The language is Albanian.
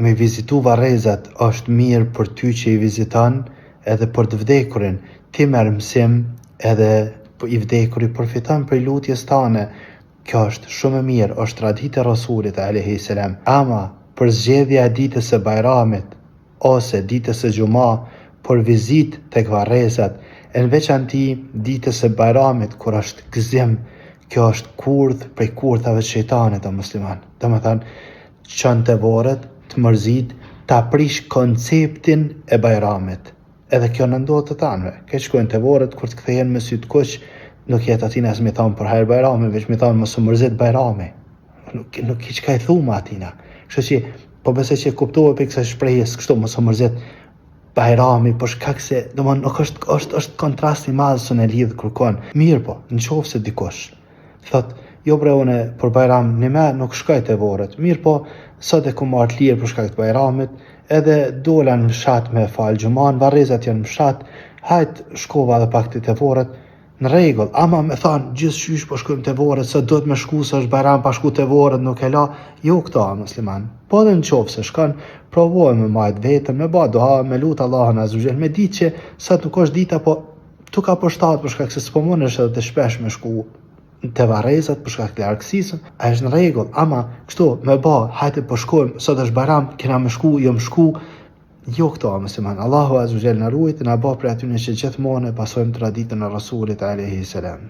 Me vizitu varrezat është mirë për ty që i viziton, edhe për të vdekurin. Ti merr mësim edhe i vdekuri përfiton për lutjes tane. Kjo është shumë e mirë, është traditë e Rasulit a.s. Ama për zgjedhja e ditës së Bajramit ose ditës së Gjuma për vizitë tek varrezat, në veçanti ditës së Bajramit kur është gëzim, kjo është kurth prej kurthave të shejtanit o musliman. Domethënë çon të vorët, të mërzit, ta prish konceptin e Bajramit. Edhe kjo në ndodhë të tanve. Ke shkojnë të vorët, kur të kthehen me sy të kuq, nuk jetë atina as mi thonë për hajrë Bajrami, veç mi thonë mësë mërzit Bajrami. Nuk i qka i thuma atina. Kështu që, po besoj që kuptohet për kësa shprehjes, kështu mësë mërzit Bajrami, për shkak se, domon, nuk është kontrast i madhë së në lidhë kërkon. Mirë po, në qofë se dikush. Thot, jo bre une për Bajram një me nuk shkoj të vorët. Mirë po, sot e ku marrë të lirë për shkak të Bajramit, edhe dola në mshat me falë gjuman, varrezat janë mshat, hajtë shkova dhe pak të vorët, në rregull, ama me thanë gjithçysh po shkojmë të vorët, se do të me shku se është Bajram pa shku të vorët, nuk e la, jo këto musliman. Po dhe në qofë se shkon, provoj me majtë vetën, me ba doha, me lutë Allahun azza wa jall, me ditë që sot nuk është dita, po tu ka përshtat për shkak se s'po mundesh edhe të shpesh me shku të varrezat për shkak të largësisë, është në rregull, ama kështu me ba, hajde po shkojmë, sot është Bajram, kena me shku, jo më shku, jo këto musliman. Allahu azza wa jall na ruajt, na ba për atyre që gjithmonë e pasojmë traditën e Rasulit alayhi salam.